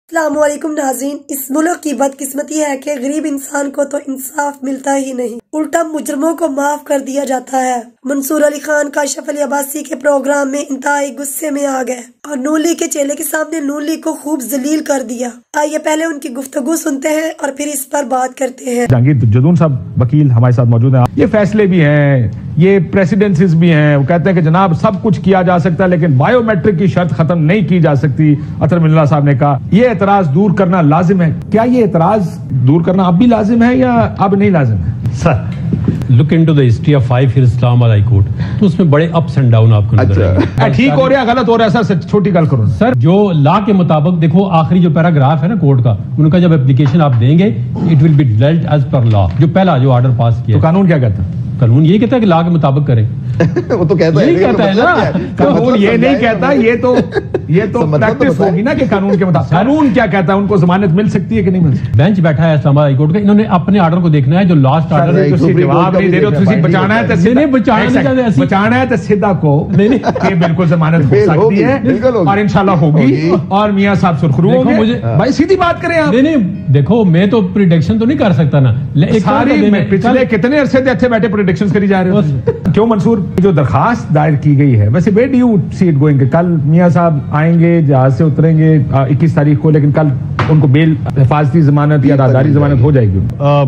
السلام علیکم ناظرین، اس ملک کی بدقسمتی ہے کہ غریب انسان کو تو انصاف ملتا ہی نہیں، الٹا مجرموں کو معاف کر دیا جاتا ہے۔ منصور علی خان کاشف علی عباسی کے پروگرام میں انتہائی غصے میں آ گئے اور نون لیگ کے چیلے کے سامنے نون لیگ کو خوب ذلیل کر دیا۔ آئیے پہلے ان کی گفتگو سنتے ہیں اور پھر اس پر بات کرتے ہیں۔ جہانگیر جدون صاحب وکیل ہمارے ساتھ موجود ہیں۔ یہ فیصلے بھی ہیں، یہ پریسیڈنسز بھی ہیں، وہ کہتے ہیں کہ جناب سب کچھ کیا جا سکتا ہے لیکن بائیو میٹرک کی شرط ختم نہیں کی جا سکتی۔ اطہر من اللہ صاحب نے کہا یہ اعتراض دور کرنا لازم ہے۔ کیا یہ اعتراض دور کرنا اب بھی لازم ہے یا اب نہیں لازم ہے؟ سر look into the history of 5 years اسلام آباد ہائی کورٹ، تو اس میں بڑے اپس اینڈ ڈاؤن آپ کو نظر آئیں گے۔ ٹھیک ہو رہا ہے غلط ہو رہا ہے؟ سر چھوٹی گل کرو سر، جو لا کے مطابق دیکھو آخری جو پیراگراف ہے نا کورٹ کا، ان کا جب اپلیکیشن آپ دیں گے it will be deleted as per law, جو پہلا جو آرڈر پاس کیا۔ تو قانون کیا کہتا ہے؟ قانون یہ کہتا ہے کہ لا کے مطابق کریں۔ وہ تو کہتا ہے، یہی کہتا ہے نا، قانون یہ نہیں کہتا، یہ تو پریکٹس ہوگی نا کہ قانون کے مطابق۔ قانون کیا کہتا ہے؟ ان کو ضمانت مل سکتی ہے کہ نہیں مل سکتی؟ بینچ بیٹھا ہے اسلام آباد ہائی کورٹ کا، انہوں نے اپنے آرڈر کو دیکھنا ہے جو لاسٹ آرڈر ہے۔ جواب نہیں دے رہے، تسی بچانا ہے تو بچانا ہے تو سیدھا کو کہ بالکل ضمانت ہو سکتی ہے اور انشاءاللہ ہوگی اور میاں صاحب سرخرو ہوں گے۔ بھائی سیدھی بات کریں آپ۔ نہیں دیکھو میں تو پریڈکشن تو نہیں کر سکتا نا، ساری پچھلے کتنے عرصے سے اتنے بیٹھے پریڈکشنز کری جا رہے ہیں۔ کیوں منصور جو درخواست دائر کی گئی ہے، ویسے where do you see it going? کل میاں صاحب آئیں گے، جہاز سے اتریں گے 21 تاریخ کو، لیکن کل ان کو بیل حفاظتی ضمانت یا رازداری ضمانت ہو جائے گی؟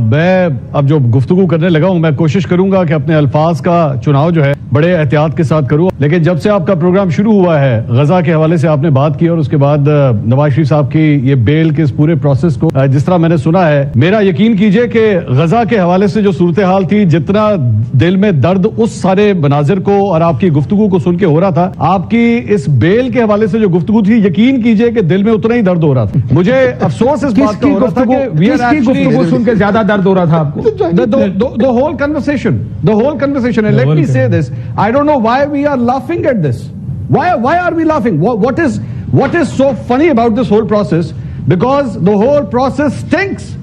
میں اب جو گفتگو کرنے لگا ہوں، میں کوشش کروں گا کہ اپنے الفاظ کا چناؤ جو ہے بڑے احتیاط کے ساتھ کروں، لیکن جب سے آپ کا پروگرام شروع ہوا ہے غزہ کے حوالے سے آپ نے بات کی اور اس کے بعد نواز شریف صاحب کی یہ بیل کے اس پورے پروسیس کو جس طرح میں نے سنا ہے، میرا یقین کیجئے کہ غزہ کے حوالے سے جو صورتحال تھی، جتنا دل میں درد اس سارے مناظر کو اور آپ کی گفتگو کو سن کے ہو رہا تھا، آپ کی اس بیل کے حوالے سے جو گفتگو تھی، یقین کیجئے کہ دل میں اتنا ہی درد ہو رہا تھا۔ مجھے افسوس اس بات کا ہو رہا تھا کہ گفتگو سن کے زیادہ درد ہو رہا تھا آپ کو؟ the whole conversation and let me say this, I don't know why we are laughing at this. Why are we laughing? What is so funny about this whole process? Because the whole process stinks.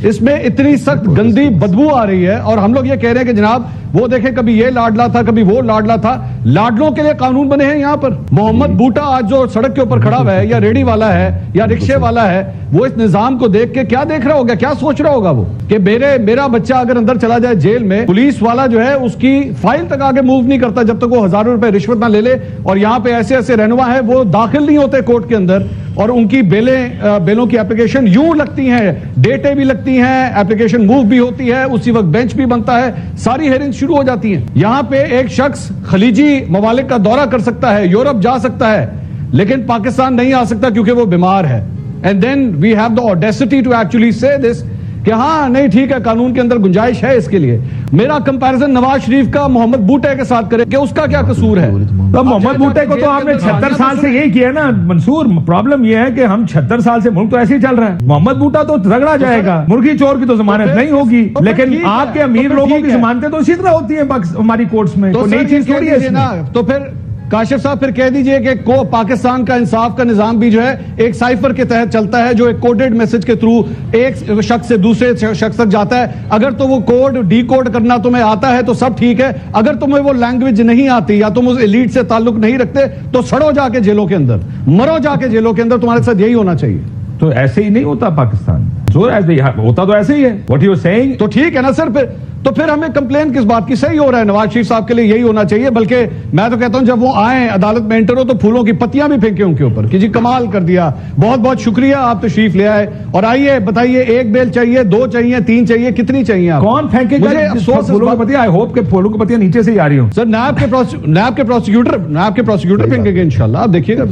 اس میں اتنی سخت گندی بدبو آ رہی ہے اور ہم لوگ یہ کہہ رہے ہیں کہ جناب وہ دیکھیں کبھی یہ لاڈلا تھا، کبھی وہ لاڈلا تھا۔ لاڈلوں کے لیے قانون بنے ہیں یہاں پر۔ محمد بوٹا آج جو سڑک کے اوپر کھڑا ہوا ہے، یا ریڑی والا ہے یا رکشے والا ہے، وہ اس نظام کو دیکھ کے کیا دیکھ رہا ہوگا، کیا سوچ رہا ہوگا وہ کہ میرا بچہ اگر اندر چلا جائے جیل میں، پولیس والا جو ہے اس کی فائل تک آگے موو نہیں کرتا جب تک وہ ہزاروں روپے رشوت نہ لے لے، اور یہاں پہ ایسے رہنما ہیں وہ داخل نہیں ہوتے کورٹ کے اندر، اور ان کی بیلوں کی اپلیکیشن یوں لگتی ہیں، ڈیٹیں بھی لگتی ہیں، اپلیکیشن موو بھی ہوتی ہے، اسی وقت بینچ بھی بنتا ہے، ساری ہیئرنگ شروع ہو جاتی ہیں۔ یہاں پہ ایک شخص خلیجی ممالک کا دورہ کر سکتا ہے، یورپ جا سکتا ہے، لیکن پاکستان نہیں آ سکتا کیونکہ وہ بیمار ہے۔ And then we have the audacity to actually say this کہ ہاں نہیں ٹھیک ہے، قانون کے اندر گنجائش ہے اس کے لیے۔ میرا کمپیریزن نواز شریف کا محمد بوٹے کے ساتھ کرے کہ اس کا کیا قصور ہے؟ تو محمد بوٹے کو تو آپ نے 76 سال سے یہی کیا نا منصور۔ پرابلم یہ ہے کہ ہم 76 سال سے ملک تو ایسے ہی چل رہا ہے، محمد بوٹا تو رگڑا جائے گا، مرغی چور کی تو ضمانت نہیں ہوگی، لیکن آپ کے امیر لوگوں کی ضمانتیں تو اسی طرح ہوتی ہیں ہماری کورٹس میں، تو نئی چیز تھوڑی ہے نا۔ تو پھر کاشف صاحب پھر کہہ دیجئے کہ پاکستان کا انصاف کا نظام بھی جو ہے ایک سائفر کے تحت چلتا ہے، جو ایک کوڈڈ میسج کے تھرو ایک شخص سے دوسرے شخص تک جاتا ہے۔ اگر تو وہ کوڈ ڈی کوڈ کرنا تمہیں آتا ہے تو سب ٹھیک ہے، اگر تمہیں وہ لینگویج نہیں آتی یا تم اس ایلیٹ سے تعلق نہیں رکھتے تو سڑو جا کے جیلوں کے اندر، مرو جا کے جیلوں کے اندر، تمہارے ساتھ یہی ہونا چاہیے۔ تو ایسے ہی نہیں ہوتا پاکستان، ہوتا تو ایسے ہی ہے۔ What you saying؟ تو ٹھیک ہے نا سر، تو پھر ہمیں کمپلین کس بات کی؟ صحیح ہو رہا ہے، نواز شریف صاحب کے لیے یہی ہونا چاہیے، بلکہ میں تو کہتا ہوں جب وہ آئیں عدالت میں انٹر ہو تو پھولوں کی پتیاں بھی پھینکیں ان کے اوپر کہ جی کمال کر دیا، بہت بہت شکریہ آپ تشریف لے آئے، اور آئیے بتائیے ایک بیل چاہیے، 2 چاہیے، 3 چاہیے، کتنی چاہیے آپ؟ کون پھینکے گا؟ مجھے افسوس پھولوں کی پتیاں، آئی ہوپ کہ پھولوں کی پتیاں نیچے سے ہی آ رہی ہوں۔ سر نیب کے پروسیکیوٹر پھینکیں گے انشاءاللہ، آپ دیکھیے گا۔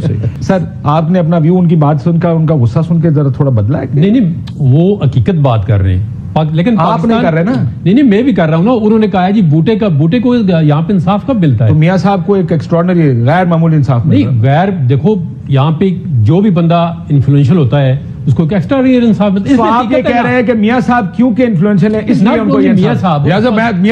سر آپ نے اپنا ویو ان کی بات سن کر، ان کا غصہ سن کے ذرا تھوڑا بدلا ہے؟ نہیں وہ حقیقت بات کر رہے ہیں، لیکن آپ نہیں کر رہے نا؟ نہیں میں بھی کر رہا ہوں نا۔ انہوں نے کہا جی بوٹے کو یہاں پہ انصاف کب ملتا ہے؟ تو میاں صاحب کو ایک ایکسٹراڈنری غیر معمولی انصاف نہیں، غیر دیکھو یہاں پہ جو بھی بندہ انفلوئنشل ہوتا ہے اس کو ایکسٹرا انصاف ملتا ہے. آپ یہ کہہ رہے ہیں کہ میاں صاحب کیونکہ انفلوئنشل ہے اس لیے ان کو میاں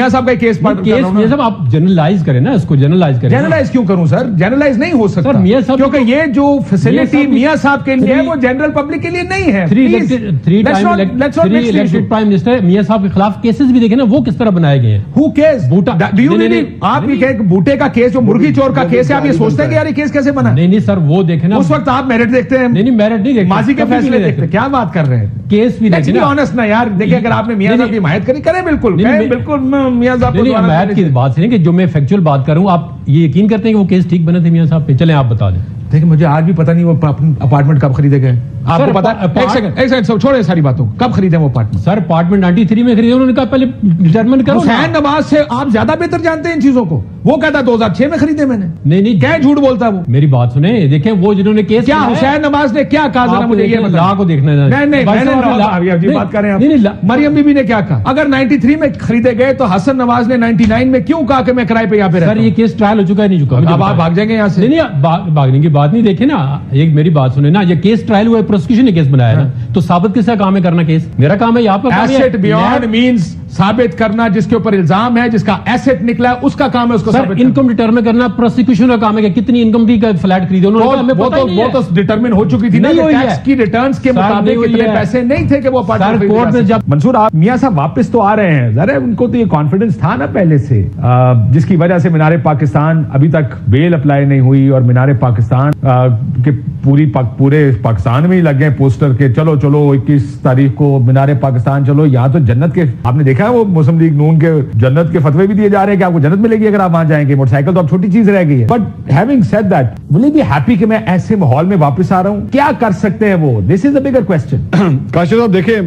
صاحب کا کیس میاں صاحب آپ جنرلائز کریں نا, اس کو جنرلائز کریں. جنرلائز کیوں کروں سر؟ جنرلائز نہیں ہو سکتا میاں صاحب, کیونکہ یہ جو فیسلٹی میاں صاحب کے لیے ہے وہ جنرل پبلک کے لیے نہیں ہے. 3 ٹائم الیکٹڈ پرائم منسٹر میاں صاحب کے خلاف کیسز بھی دیکھیں نا, وہ کس طرح بنائے گئے ہیں. ہو کیس آپ یہ کہ بوٹے کا کیس جو مرغی چور کا کیس ہے, آپ یہ سوچتے ہیں کہ یار یہ کیس کیسے بنا؟ نہیں سر وہ دیکھیں نا, اس وقت آپ میرٹ دیکھتے ہیں. نہیں میرٹ نہیں دیکھتے, ماضی کے فیصلے دیکھتے. کیا بات کر رہے ہیں؟ کیس بھی دیکھیں آنےسٹ نا یار. دیکھیں اگر آپ نے میاں صاحب کی حمایت کری کریں, بالکل بالکل میاں صاحب کی حمایت کی بات سے نہیں کہ جو میں فیکچوئل بات کروں, آپ یہ یقین کرتے ہیں کہ وہ کیس ٹھیک بنے تھے میاں صاحب پہ؟ چلیں آپ بتا دیں. دیکھیں مجھے آج بھی پتہ نہیں وہ اپارٹمنٹ کب خریدے گئے. آپ کو پتا؟ ایک سیکنڈ چھوڑے ساری باتوں, کب خریدے وہ اپارٹمنٹ؟ سر اپارٹمنٹ 93 میں خریدے. انہوں نے کہا پہلے ڈٹرمن کرو. حسین نواز سے آپ زیادہ بہتر جانتے ہیں ان چیزوں کو. وہ کہتا 2006 میں خریدے میں نے. نہیں کیا جھوٹ بولتا وہ؟ میری بات سنیں, دیکھیں وہ جنہوں نے کیس کیا حسین نواز نے کیا کہا, ذرا مجھے یہ لا کو دیکھنا ہے. نہیں بات کر رہے ہیں. مریم بی بی نے کیا کہا؟ اگر 93 میں خریدے گئے تو حسن نواز نے 99 میں کیوں کہا کہ میں کرائے پہ یہاں پہ رہتا ہوں؟ سر یہ کیس ٹرائل ہو چکا ہے, نہیں چکا. اب آپ بھاگ جائیں گے یہاں سے. نہیں بھاگنے کی بات نہیں. دیکھیں نا, ایک میری بات سنیں نا, یہ کیس ٹرائل ہوا ہے, پروسیکیوشن نے کیس بنایا نا, تو ثابت کس کا کام ہے کرنا کیس؟ میرا کام ہے یا آپ کا کام ہے؟ ایسٹ بیونڈ مینز ثابت کرنا, جس کے اوپر الزام ہے, جس کا ایسٹ نکلا ہے, اس کا کام ہے اس کو ثابت کرنا. انکم ڈیٹرمن کرنا پروسیکیوشن کا کام ہے کہ کتنی انکم کی فلیٹ خریدے. وہ تو ڈیٹرمن ہو چکی تھی نا, ٹیکس کی ریٹرنز کے مطابق اتنے پیسے نہیں تھے کہ وہ اپارٹمنٹ کورٹ میں جب. منصور آپ میاں صاحب واپس تو آ رہے ہیں, ذرا ان کو تو یہ کانفیڈنس تھا نا پہلے سے, جس کی وجہ سے مینار پاکستان ابھی تک بیل اپلائی نہیں ہوئی, اور مینار پاکستان کے پورے پاکستان میں ہی لگ گئے پوسٹر کے چلو 21 تاریخ کو مینار پاکستان چلو. یہاں تو جنت کے, آپ نے دیکھا وہ مسلم لیگ نون کے جنت کے فتوے بھی دیے جا رہے ہیں کہ آپ کو جنت ملے گی اگر آپ وہاں جائیں گے. موٹر سائیکل تو اب چھوٹی چیز رہ گئی ہے. But having said that, will you be happy کہ میں ایسے ماحول میں واپس آ رہا ہوں؟ کیا کر سکتے ہیں وہ؟ دس از اے بگر کوسچن. کاشف صاحب دیکھیں,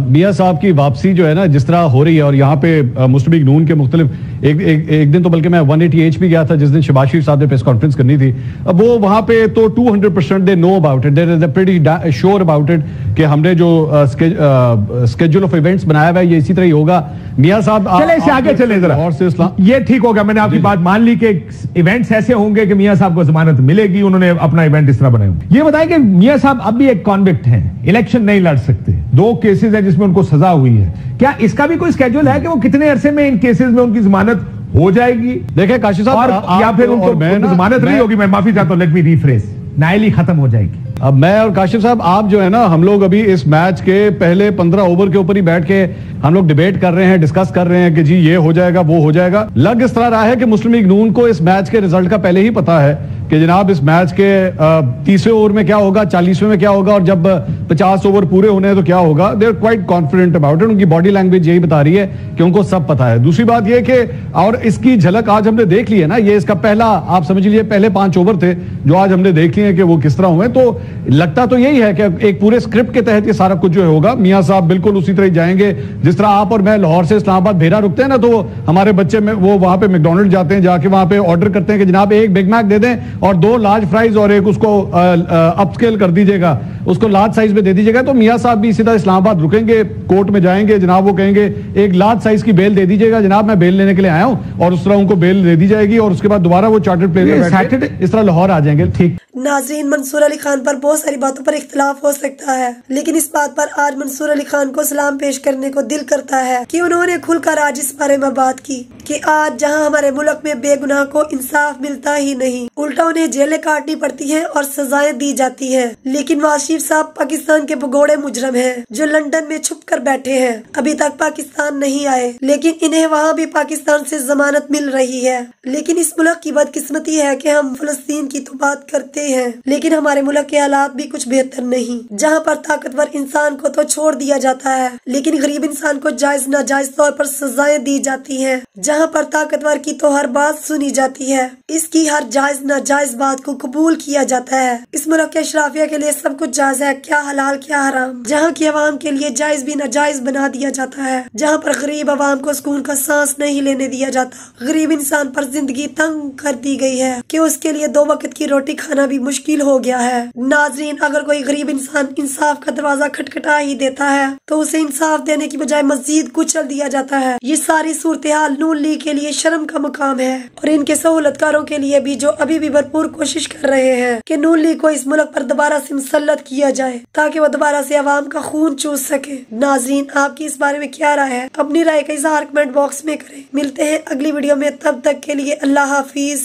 میاں صاحب کی واپسی جو ہے نا جس طرح ہو رہی ہے, اور یہاں پہ مسلم لیگ نون کے مختلف ایک دن تو بلکہ میں 180H بھی گیا تھا جس دن شہباز شریف صاحب نے پریس کانفرنس کرنی تھی. اب وہ وہاں پہ تو 200% they know about it, they pretty sure about it کہ ہم نے جو اسکیڈول آف ایونٹس بنایا ہوا ہے یہ اسی طرح ہی ہوگا. میاں صاحب چلے اس سے آگے چلیں ذرا, اور سے یہ ٹھیک ہوگا. میں نے آپ کی بات مان لی کہ ایونٹس ایسے ہوں گے کہ میاں صاحب کو ضمانت ملے گی, انہوں نے اپنا ایونٹ اس طرح بنایا. یہ بتائیں کہ میاں صاحب اب بھی ایک کانوکٹ ہیں, الیکشن نہیں لڑ سکتے, 2 کیسز ہیں جس میں ان کو سزا ہوئی ہے. کیا اس کا بھی کوئی اسکیڈول ہے کہ وہ کتنے عرصے میں ان کیسز میں ان کی ضمانت ہو جائے گی؟ دیکھیں کاشف صاحب, یا پھر ان کو ضمانت نہیں ہوگی, میں معافی چاہتا ہوں, لیٹ می ریفریز, نائل ہی ختم ہو جائے گی. اب میں اور کاشف صاحب آپ جو ہے نا, ہم لوگ ابھی اس میچ کے پہلے 15 اوور کے اوپر ہی بیٹھ کے ہم لوگ ڈیبیٹ کر رہے ہیں, ڈسکس کر رہے ہیں کہ جی یہ ہو جائے گا وہ ہو جائے گا. لگ اس طرح رہا ہے کہ مسلم لیگ نون کو اس میچ کے رزلٹ کا پہلے ہی پتا ہے کہ جناب اس میچ کے 30ویں اوور میں کیا ہوگا, 40ویں میں کیا ہوگا, اور جب 50 اوور پورے ہونے ہیں تو کیا ہوگا. They are quite confident about it. ان کی باڈی لینگویج یہی بتا رہی ہے کہ ان کو سب پتا ہے. دوسری بات یہ کہ اور اس کی جھلک آج ہم نے دیکھ لی ہے نا, یہ اس کا پہلا آپ سمجھ لیجیے پہلے 5 اوور تھے جو آج ہم نے دیکھ لیے کہ وہ کس طرح ہوئے. تو لگتا تو یہی ہے کہ ایک پورے اسکرپٹ کے تحت یہ سارا کچھ جو ہوگا. میاں صاحب بالکل اسی طرح جائیں گے جس طرح آپ اور میں لاہور سے اسلام آباد بھیرا رکتے ہیں نا, تو ہمارے بچے وہ وہاں پہ میکڈونلڈ جاتے ہیں, جا کے وہاں پہ آرڈر کرتے ہیں کہ جناب ایک بگ میک دے دیں اور 2 لارج فرائز اور ایک اس کو اپ اسکیل کر دیجیے گا, اس کو لارج سائز میں دے دیجیے گا. تو میاں صاحب بھی سیدھا اسلام آباد رکیں گے, کورٹ میں جائیں گے, جناب وہ کہیں گے ایک لارج سائز کی بیل دے دیجیے گا, جناب میں بیل لینے کے لیے آیا ہوں, اور اس طرح ان کو بیل دے دی جائے گی, اور اس کے بعد دوبارہ وہ چارٹرڈ پلیئر اس طرح لاہور آ جائیں گے. ٹھیک ناظرین, منصور علی خان پر بہت ساری باتوں پر اختلاف ہو سکتا ہے, لیکن اس بات پر آج منصور علی خان کو سلام پیش کرنے کو دل کرتا ہے کہ انہوں نے کھل کر آج اس بارے میں بات کی کہ آج جہاں ہمارے ملک میں بے گناہ کو انصاف ملتا ہی نہیں, الٹا انہیں جیلیں کاٹنی پڑتی ہیں اور سزائیں دی جاتی ہیں. لیکن نواز شریف صاحب پاکستان کے بگوڑے مجرم ہیں جو لندن میں چھپ کر بیٹھے ہیں, ابھی تک پاکستان نہیں آئے, لیکن انہیں وہاں بھی پاکستان سے ضمانت مل رہی ہے. لیکن اس ملک کی بدقسمتی ہے کہ ہم فلسطین کی تو بات کرتے ہیں, لیکن ہمارے ملک کے حالات بھی کچھ بہتر نہیں, جہاں پر طاقتور انسان کو تو چھوڑ دیا جاتا ہے لیکن غریب انسان کو جائز ناجائز طور پر سزائیں دی جاتی ہیں, جہاں پر طاقتور کی تو ہر بات سنی جاتی ہے, اس کی ہر جائز ناجائز بات کو قبول کیا جاتا ہے. اس ملک کے اشرافیہ کے لیے سب کچھ جائز ہے, کیا حلال کیا حرام, جہاں کی عوام کے لیے جائز بھی ناجائز بنا دیا جاتا ہے, جہاں پر غریب عوام کو سکون کا سانس نہیں لینے دیا جاتا. غریب انسان پر زندگی تنگ کر دی گئی ہے کہ اس کے لیے 2 وقت کی روٹی کھانا بھی مشکل ہو گیا ہے. ناظرین, اگر کوئی غریب انسان انصاف کا دروازہ کھٹکھٹا ہی دیتا ہے تو اسے انصاف دینے کی بجائے مزید کچل دیا جاتا ہے. یہ ساری صورتحال نون لیگ کے لیے شرم کا مقام ہے اور ان کے سہولتکاروں کے لیے بھی، جو ابھی بھی بھرپور کوشش کر رہے ہیں کہ نون لیگ کو اس ملک پر دوبارہ سے مسلط کیا جائے تاکہ وہ دوبارہ سے عوام کا خون چوس سکے۔ ناظرین، آپ کی اس بارے میں کیا رائے ہے؟ اپنی رائے کا اظہار کمنٹ باکس میں کریں۔ ملتے ہیں اگلی ویڈیو میں، تب تک کے لیے اللہ حافظ۔